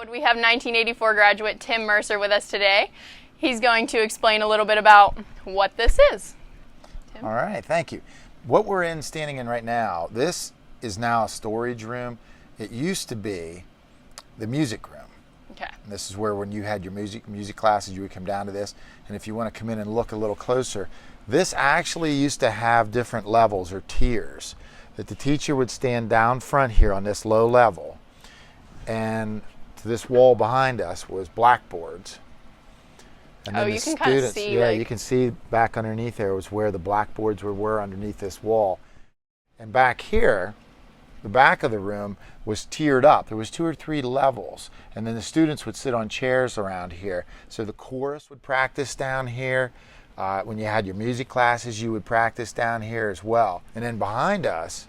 Bellwood, we have 1984 graduate Tim Mercer with us today. He's going to explain a little bit about what this is. Tim? All right, thank you. What we're standing in right now, this is now a storage room. It used to be the music room. Okay. And this is where when you had your music classes, you would come down to this. And if you want to come in and look a little closer, this actually used to have different levels or tiers. That the teacher would stand down front here on this low level, and to this wall behind us was blackboards. And then you can kind of see. Yeah, you can see back underneath there was where the blackboards were underneath this wall. And back here, the back of the room was tiered up. There was 2 or 3 levels, and then the students would sit on chairs around here. So the chorus would practice down here. When you had your music classes, you would practice down here as well. And then behind us,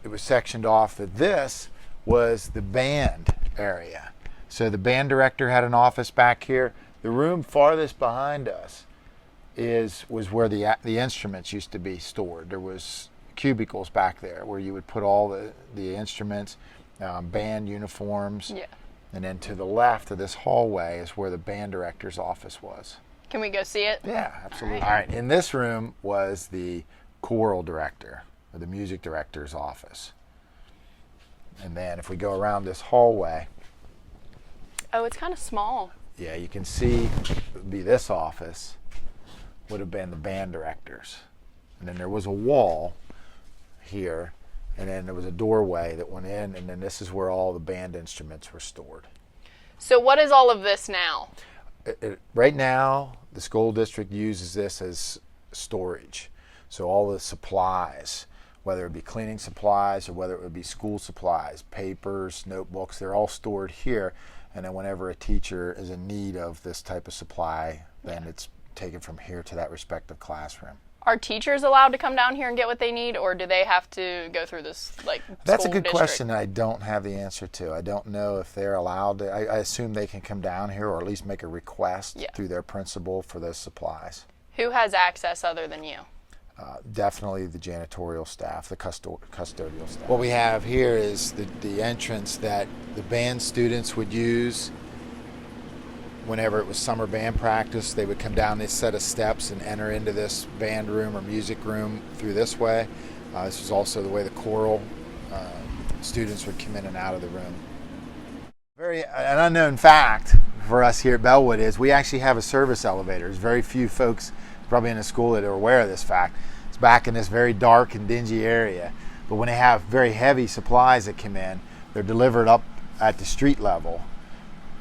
it was sectioned off that this was the band area. So the band director had an office back here. The room farthest behind us was where the instruments used to be stored. There was cubicles back there where you would put all the instruments, band uniforms. Yeah. And then to the left of this hallway is where the band director's office was. Can we go see it? Yeah, absolutely. All right. In this room was the choral director, or the music director's office. And then if we go around this hallway. Oh, it's kind of small. Yeah, you can see it would be this office would have been the band directors. And then there was a wall here, and then there was a doorway that went in, and then this is where all the band instruments were stored. So what is all of this now? Right now, the school district uses this as storage. So all the supplies, whether it be cleaning supplies or whether it would be school supplies, papers, notebooks, they're all stored here. And then whenever a teacher is in need of this type of supply, then it's taken from here to that respective classroom. Are teachers allowed to come down here and get what they need, or do they have to go through this That's a good district? question that I don't have the answer to. I don't know if they're allowed to. I assume they can come down here or at least make a request through their principal for those supplies. Who has access other than you? Definitely the janitorial staff, the custodial staff. What we have here is the entrance that the band students would use whenever it was summer band practice. They would come down this set of steps and enter into this band room or music room through this way. This was also the way the choral students would come in and out of the room. An unknown fact for us here at Bellwood is we actually have a service elevator. There's very few folks probably in the school that are aware of this fact. It's back in this very dark and dingy area. But when they have very heavy supplies that come in, they're delivered up at the street level.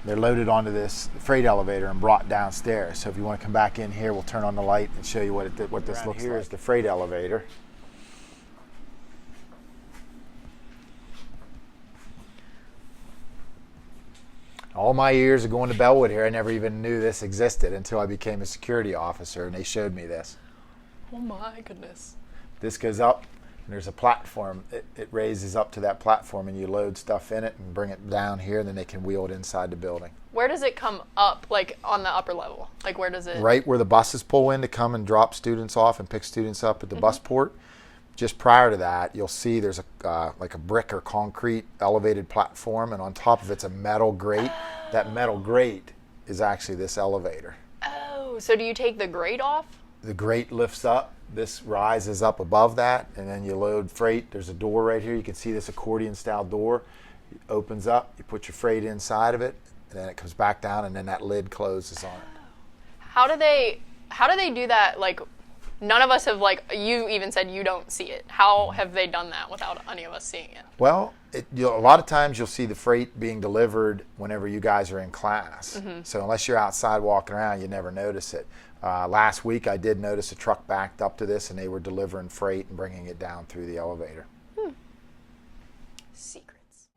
They're loaded onto this freight elevator and brought downstairs. So if you want to come back in here, we'll turn on the light and show you what this looks like. Here is the freight elevator. All my years of going to Bellwood here, I never even knew this existed until I became a security officer and they showed me this. Oh my goodness. This goes up. And there's a platform. It raises up to that platform, and you load stuff in it and bring it down here, and then they can wheel it inside the building. Where does it come up, like on the upper level? Like where does it? Right where the buses pull in to come and drop students off and pick students up at the bus port. Just prior to that, you'll see there's like a brick or concrete elevated platform, and on top of it's a metal grate. That metal grate is actually this elevator. Oh, so do you take the grate off? The grate lifts up. This rises up above that, and then you load freight. There's a door right here. You can see this accordion-style door. It opens up. You put your freight inside of it, and then it comes back down, and then that lid closes on it. How do they do that? Like, none of us have, you even said you don't see it. How have they done that without any of us seeing it? Well, a lot of times you'll see the freight being delivered whenever you guys are in class. So unless you're outside walking around, you never notice it. Last week I did notice a truck backed up to this, and they were delivering freight and bringing it down through the elevator. Secrets.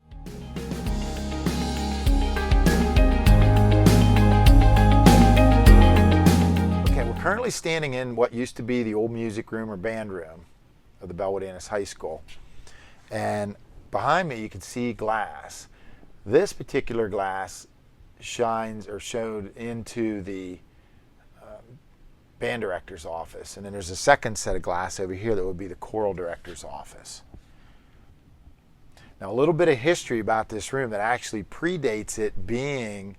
Okay, we're currently standing in what used to be the old music room or band room of the Bellwood Annis High School. And behind me you can see glass. This particular glass showed into the band director's office, and then there's a second set of glass over here that would be the choral director's office. Now, a little bit of history about this room that actually predates it being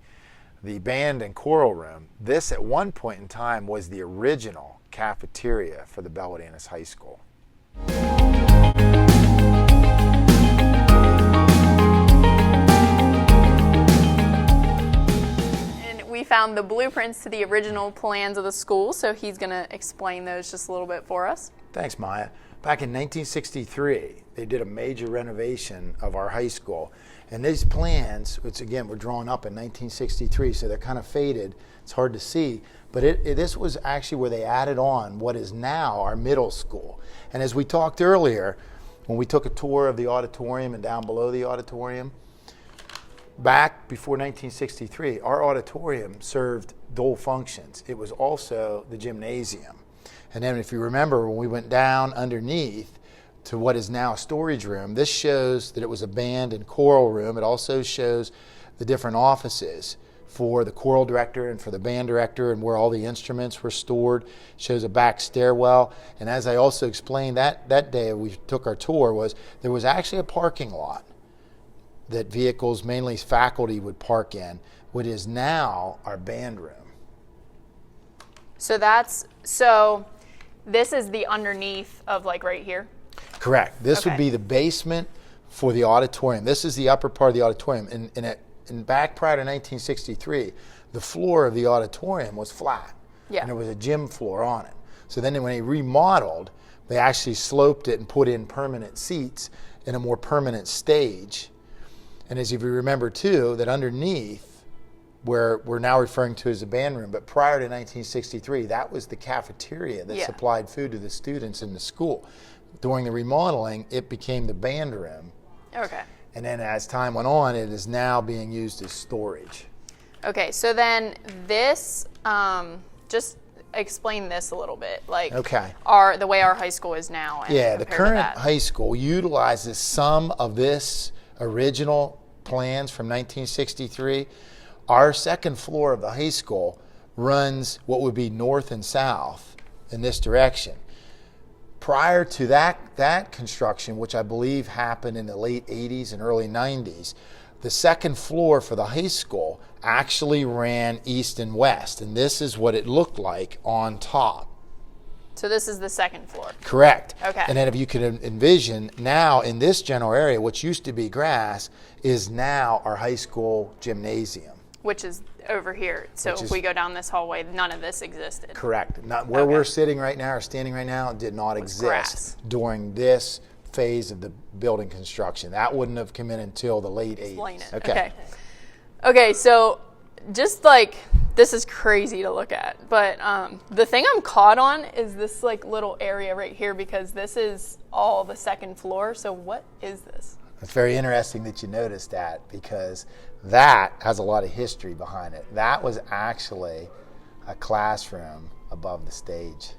the band and choral room. This, at one point in time, was the original cafeteria for the Bellwood High School. We found the blueprints to the original plans of the school, so he's going to explain those just a little bit for us. Thanks, Maya. Back in 1963, they did a major renovation of our high school. And these plans, which again were drawn up in 1963, so they're kind of faded. It's hard to see. But this was actually where they added on what is now our middle school. And as we talked earlier, when we took a tour of the auditorium and down below the auditorium, back before 1963, our auditorium served dual functions. It was also the gymnasium. And then if you remember, when we went down underneath to what is now a storage room, this shows that it was a band and choral room. It also shows the different offices for the choral director and for the band director and where all the instruments were stored. It shows a back stairwell. And as I also explained that day we took our tour, there was actually a parking lot that vehicles, mainly faculty, would park in, what is now our band room. So this is the underneath of like right here? Correct. This would be the basement for the auditorium. This is the upper part of the auditorium. And back prior to 1963, the floor of the auditorium was flat. Yeah. And there was a gym floor on it. So then when they remodeled, they actually sloped it and put in permanent seats and a more permanent stage. And as if you remember too, that underneath, where we're now referring to as a band room, but prior to 1963, that was the cafeteria that supplied food to the students in the school. During the remodeling, it became the band room. Okay. And then as time went on, it is now being used as storage. Okay, so then this, just explain this a little bit, like the way our high school is now. Yeah, the current high school utilizes some of this original plans from 1963. Our second floor of the high school runs what would be north and south in this direction. Prior to that construction, which I believe happened in the late 80s and early 90s, the second floor for the high school actually ran east and west, and this is what it looked like on top. So this is the second floor? Correct. Okay. And then if you can envision, now in this general area, which used to be grass, is now our high school gymnasium. Which is over here. So if we go down this hallway, none of this existed. Correct. Not where we're sitting right now or standing right now did not exist during this phase of the building construction. That wouldn't have come in until the late 80s. Explain it. Okay, so just like, this is crazy to look at, but the thing I'm caught on is this like little area right here, because this is all the second floor. So what is this? It's very interesting that you noticed that, because that has a lot of history behind it. That was actually a classroom above the stage.